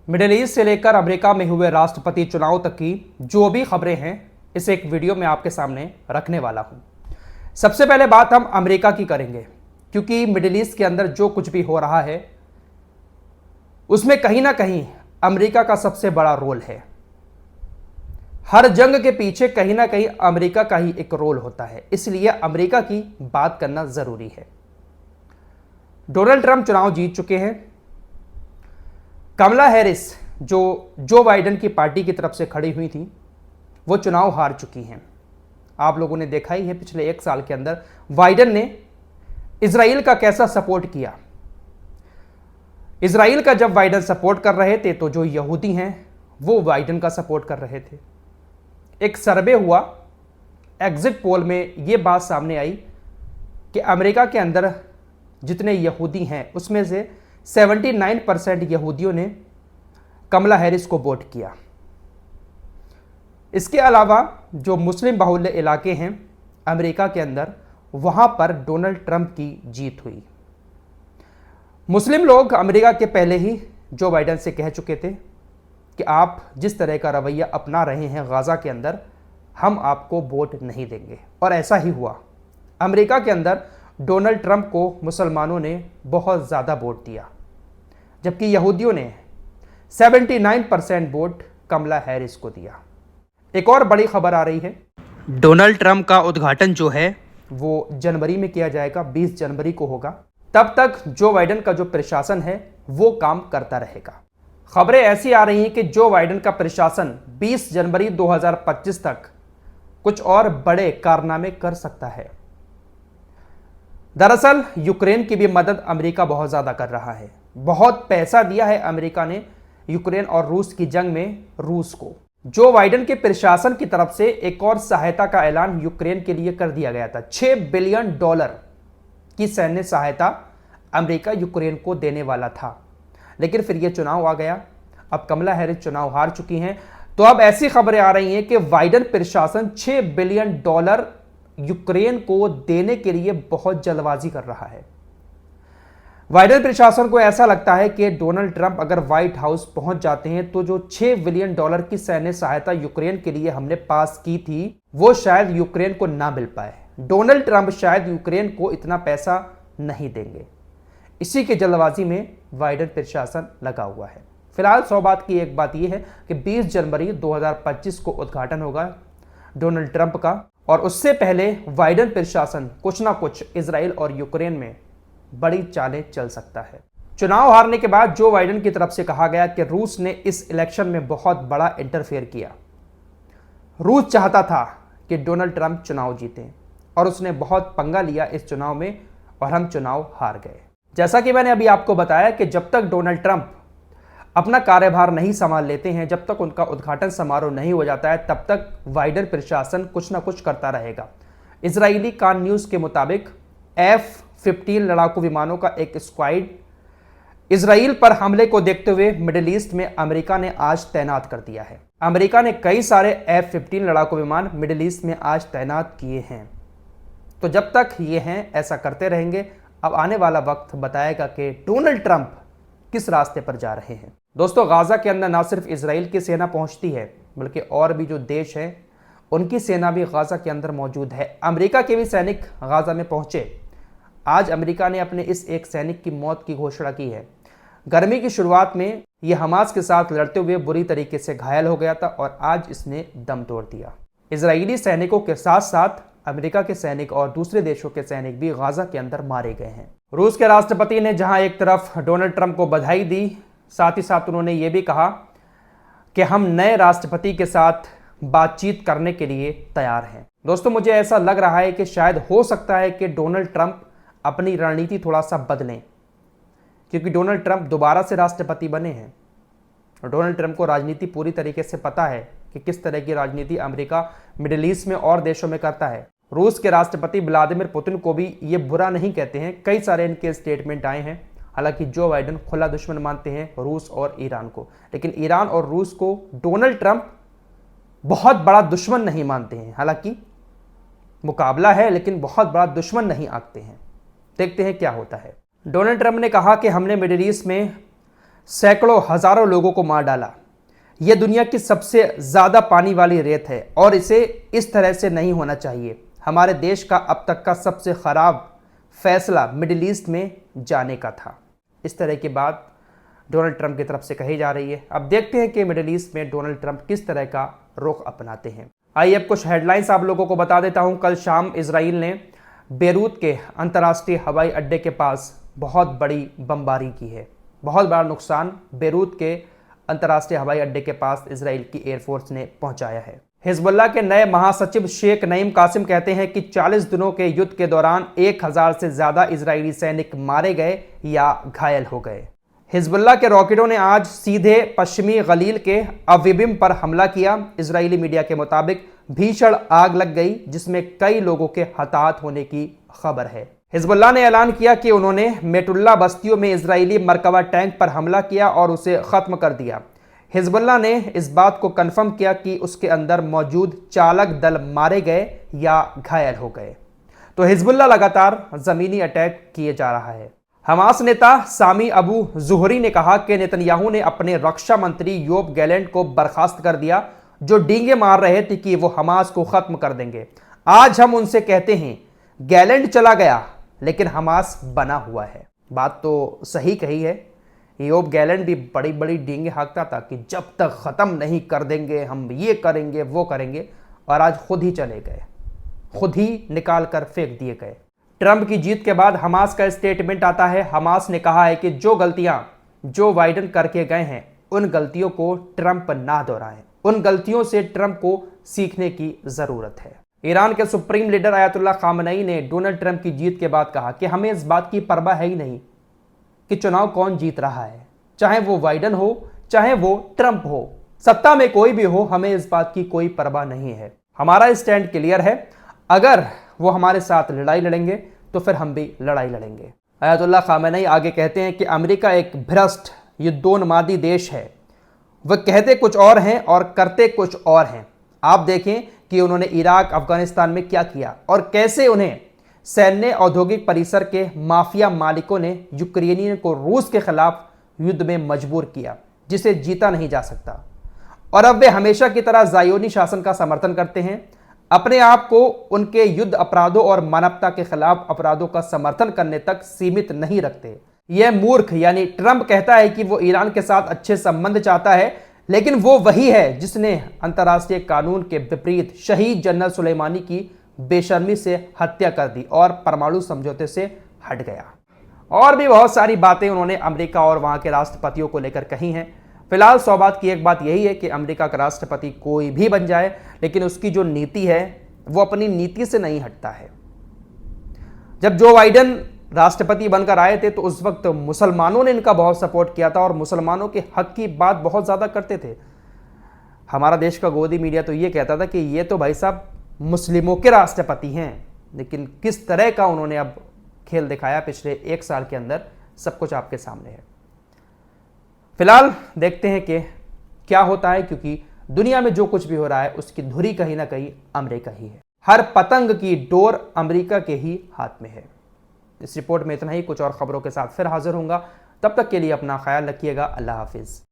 Middle east से लेकर America में हुए राष्ट्रपति चुनाव तक की जो भी खबरें हैं इस एक वीडियो में आपके सामने रखने वाला हूं। सबसे पहले बात हम अमेरिका की करेंगे, क्योंकि मिडिल ईस्ट के अंदर जो कुछ भी हो रहा है उसमें कहीं ना कहीं अमेरिका का सबसे बड़ा रोल है। हर जंग के पीछे कहीं ना कहीं अमेरिका का ही एक रोल होता है, इसलिए अमेरिका की बात करना जरूरी है। डोनाल्ड ट्रंप चुनाव जीत चुके हैं। कमला हैरिस जो बाइडेन की पार्टी की तरफ से खड़ी हुई थी वो चुनाव हार चुकी हैं। आप लोगों ने देखा ही है पिछले एक साल के अंदर बाइडेन ने इजराइल का कैसा सपोर्ट किया। इजराइल का जब बाइडेन सपोर्ट कर रहे थे तो जो यहूदी हैं वो बाइडेन का सपोर्ट कर रहे थे। एक सर्वे हुआ, एग्जिट पोल में ये बात सामने आई कि अमेरिका के अंदर जितने यहूदी हैं उसमें से 79% यहूदियों ने कमला हैरिस को वोट किया। इसके अलावा जो मुस्लिम बाहुल्य इलाके हैं अमेरिका के अंदर वहां पर डोनाल्ड ट्रंप की जीत हुई। मुस्लिम लोग अमेरिका के पहले ही जो बाइडेन से कह चुके थे कि आप जिस तरह का रवैया अपना रहे हैं गाजा के अंदर हम आपको वोट नहीं देंगे, और ऐसा ही हुआ। अमेरिका के अंदर डोनाल्ड ट्रंप को मुसलमानों ने बहुत ज़्यादा वोट दिया, जबकि यहूदियों ने 79% वोट कमला हैरिस को दिया। एक और बड़ी खबर आ रही है, डोनाल्ड ट्रंप का उद्घाटन जो है वो जनवरी में किया जाएगा, 20 जनवरी को होगा। तब तक जो बाइडेन का जो प्रशासन है वो काम करता रहेगा। खबरें ऐसी आ रही हैं कि जो बाइडेन का प्रशासन 20 जनवरी 2025 तक कुछ और बड़े कारनामे कर सकता है। दरअसल यूक्रेन की भी मदद अमेरिका बहुत ज़्यादा कर रहा है। बहुत पैसा दिया है अमेरिका ने यूक्रेन और रूस की जंग में रूस को। जो बाइडेन के प्रशासन की तरफ से एक और सहायता का ऐलान यूक्रेन के लिए कर दिया गया था। $6 बिलियन की सैन्य सहायता अमेरिका यूक्रेन को देने वाला था, लेकिन फिर यह चुनाव आ गया। अब कमला हैरिस चुनाव हार चुकी हैं, तो अब ऐसी खबरें आ रही हैं कि बाइडेन प्रशासन $6 बिलियन यूक्रेन को देने के लिए बहुत जल्दबाजी कर रहा है। बाइडेन प्रशासन को ऐसा लगता है कि डोनाल्ड ट्रंप अगर व्हाइट हाउस पहुंच जाते हैं तो जो $6 बिलियन की सैन्य सहायता यूक्रेन के लिए हमने पास की थी वो शायद यूक्रेन को ना मिल पाए। डोनाल्ड ट्रंप शायद यूक्रेन को इतना पैसा नहीं देंगे। इसी के जल्दबाजी में बाइडेन प्रशासन लगा हुआ है। फिलहाल 100 बात की एक बात यह है कि 20 जनवरी 2025 को उद्घाटन होगा डोनाल्ड ट्रंप का, और उससे पहले बाइडेन प्रशासन कुछ ना कुछ इजराइल और यूक्रेन में बड़ी चालें चल सकता है। चुनाव हारने के बाद जो बाइडेन की तरफ से कहा गया कि रूस ने इस इलेक्शन में बहुत बड़ा इंटरफेयर किया। रूस चाहता था कि डोनाल्ड ट्रंप चुनाव जीते और उसने बहुत पंगा लिया इस चुनाव में और हम चुनाव हार गए। जैसा कि मैंने अभी आपको बताया कि जब तक डोनाल्ड ट्रंप अपना कार्यभार नहीं संभाल लेते हैं, जब तक उनका उद्घाटन समारोह नहीं हो जाता है, तब तक बाइडेन प्रशासन कुछ ना कुछ करता रहेगा। इजरायली कान न्यूज़ के मुताबिक F-15 लड़ाकू विमानों का एक स्क्वाड इजराइल पर हमले को देखते हुए मिडिल ईस्ट में अमेरिका ने आज तैनात कर दिया है। अमेरिका ने कई सारे F-15 लड़ाकू विमान मिडिल ईस्ट में आज तैनात किए हैं। तो जब तक ये हैं ऐसा करते रहेंगे। अब आने वाला वक्त बताएगा कि डोनाल्ड ट्रंप किस रास्ते पर जा रहे हैं। दोस्तों, गाजा के अंदर ना सिर्फ इजराइल की सेना पहुंचती है बल्कि और भी जो देश हैं उनकी सेना भी गाजा के अंदर मौजूद है। अमेरिका के भी सैनिक गाजा में पहुंचे। आज अमेरिका ने अपने इस एक सैनिक की मौत की घोषणा की है। गर्मी की शुरुआत में यह हमास के साथ लड़ते हुए बुरी तरीके से घायल हो गया था और आज इसने दम तोड़ दिया। इजरायली सैनिकों के साथ साथ अमेरिका के सैनिक और दूसरे देशों के सैनिक भी गाजा के अंदर मारे गए हैं। रूस के राष्ट्रपति ने जहां एक तरफ डोनाल्ड ट्रंप को बधाई दी, साथ ही साथ उन्होंने ये भी कहा कि हम नए राष्ट्रपति के साथ बातचीत करने के लिए तैयार हैं। दोस्तों, मुझे ऐसा लग रहा है कि शायद हो सकता है कि डोनाल्ड ट्रंप अपनी रणनीति थोड़ा सा बदलें, क्योंकि डोनाल्ड ट्रंप दोबारा से राष्ट्रपति बने हैं। डोनाल्ड ट्रंप को राजनीति पूरी तरीके से पता है कि किस तरह की राजनीति अमेरिका मिडिल ईस्ट में और देशों में करता है। रूस के राष्ट्रपति व्लादिमीर पुतिन को भी ये बुरा नहीं कहते हैं। कई सारे इनके स्टेटमेंट आए हैं। हालांकि जो बाइडेन खुला दुश्मन मानते हैं रूस और ईरान को, लेकिन ईरान और रूस को डोनाल्ड ट्रंप बहुत बड़ा दुश्मन नहीं मानते हैं। हालांकि मुकाबला है लेकिन बहुत बड़ा दुश्मन नहीं आंकते हैं। देखते हैं क्या होता है। डोनाल्ड ट्रंप ने कहा कि हमने मिडिल ईस्ट में सैकड़ों हजारों लोगों को मार डाला। यह दुनिया की सबसे ज़्यादा पानी वाली रेत है और इसे इस तरह से नहीं होना चाहिए। हमारे देश का अब तक का सबसे ख़राब फैसला मिडिल ईस्ट में जाने का था। इस तरह की बात डोनाल्ड ट्रंप की तरफ से कही जा रही है। अब देखते हैं कि मिडिल ईस्ट में डोनाल्ड ट्रंप किस तरह का रुख अपनाते हैं। आइए अब कुछ हेडलाइंस आप लोगों को बता देता हूं। कल शाम इजराइल ने बेरूत के अंतर्राष्ट्रीय हवाई अड्डे के पास बहुत बड़ी बमबारी की है। बहुत बड़ा नुकसान बेरूत के अंतर्राष्ट्रीय हवाई अड्डे के पास इजराइल की एयरफोर्स ने पहुंचाया है। हिजबुल्लाह के नए महासचिव शेख नईम कासिम कहते हैं कि 40 दिनों के युद्ध के दौरान 1000 से ज्यादा इजरायली सैनिक मारे गए या घायल हो गए। हिजबुल्लाह के रॉकेटों ने आज सीधे पश्चिमी गलील के अविबिम पर हमला किया। इजरायली मीडिया के मुताबिक भीषण आग लग गई जिसमें कई लोगों के हताहत होने की खबर है। हिजबुल्लाह ने ऐलान किया कि उन्होंने मेटुल्ला बस्तियों में इजरायली मरकबा टैंक पर हमला किया और उसे खत्म कर दिया। हिजबुल्लाह ने इस बात को कंफर्म किया कि उसके अंदर मौजूद चालक दल मारे गए या घायल हो गए। तो हिजबुल्लाह लगातार जमीनी अटैक किए जा रहा है। हमास नेता सामी अबू जुहरी ने कहा कि नेतन्याहू ने अपने रक्षा मंत्री योब गैलेंट को बर्खास्त कर दिया, जो डींगे मार रहे थे कि वो हमास को खत्म कर देंगे। आज हम उनसे कहते हैं गैलेंट चला गया लेकिन हमास बना हुआ है। बात तो सही कही है। योब गैलेंट भी बड़ी बड़ी डींगे हाँकता था कि जब तक खत्म नहीं कर देंगे हम ये करेंगे वो करेंगे, और आज खुद ही चले गए, खुद ही निकाल कर फेंक दिए गए। ट्रंप की जीत के बाद हमास का स्टेटमेंट आता है। हमास ने कहा है कि जो गलतियां जो बाइडेन करके गए हैं उन गलतियों को ट्रंप ना दोहराएं, उन गलतियों से ट्रंप को सीखने की जरूरत है। ईरान के सुप्रीम लीडर आयतुल्लाह खामनई ने डोनाल्ड ट्रंप की जीत के बाद कहा कि हमें इस बात की परवाह है ही नहीं कि चुनाव कौन जीत रहा है, चाहे वो बाइडेन हो चाहे वो ट्रंप हो, सत्ता में कोई भी हो, हमें इस बात की कोई परवाह नहीं है। हमारा स्टैंड क्लियर है, अगर वो हमारे साथ लड़ाई लड़ेंगे तो फिर हम भी लड़ाई लड़ेंगे। आयतुल्लाह खामनई आगे कहते हैं कि अमेरिका एक भ्रष्ट युद्धोन्मादी देश है। वह कहते कुछ और हैं और करते कुछ और हैं। आप देखें कि उन्होंने इराक अफगानिस्तान में क्या किया और कैसे उन्हें सैन्य औद्योगिक परिसर के माफिया मालिकों ने यूक्रेनियन को रूस के खिलाफ युद्ध में मजबूर किया जिसे जीता नहीं जा सकता। और अब वे हमेशा की तरह ज़ायोनी शासन का समर्थन करते हैं, अपने आप को उनके युद्ध अपराधों और मानवता के खिलाफ अपराधों का समर्थन करने तक सीमित नहीं रखते। यह मूर्ख यानी ट्रंप कहता है कि वो ईरान के साथ अच्छे संबंध चाहता है, लेकिन वो वही है जिसने अंतर्राष्ट्रीय कानून के विपरीत शहीद जनरल सुलेमानी की बेशर्मी से हत्या कर दी और परमाणु समझौते से हट गया। और भी बहुत सारी बातें उन्होंने अमेरिका और वहां के राष्ट्रपतियों को लेकर कही हैं। फिलहाल सौबात की एक बात यही है कि अमेरिका का राष्ट्रपति कोई भी बन जाए, लेकिन उसकी जो नीति है वो अपनी नीति से नहीं हटता है। जब जो बाइडेन राष्ट्रपति बनकर आए थे तो उस वक्त मुसलमानों ने इनका बहुत सपोर्ट किया था और मुसलमानों के हक की बात बहुत ज़्यादा करते थे। हमारा देश का गोदी मीडिया तो ये कहता था कि ये तो भाई साहब मुस्लिमों के राष्ट्रपति हैं, लेकिन किस तरह का उन्होंने अब खेल दिखाया पिछले एक साल के अंदर, सब कुछ आपके सामने है। फिलहाल देखते हैं कि क्या होता है, क्योंकि दुनिया में जो कुछ भी हो रहा है उसकी धुरी कहीं ना कहीं अमेरिका ही है। हर पतंग की डोर अमेरिका के ही हाथ में है। इस रिपोर्ट में इतना ही। कुछ और खबरों के साथ फिर हाजिर होऊंगा। तब तक के लिए अपना ख्याल रखिएगा। अल्लाह हाफिज।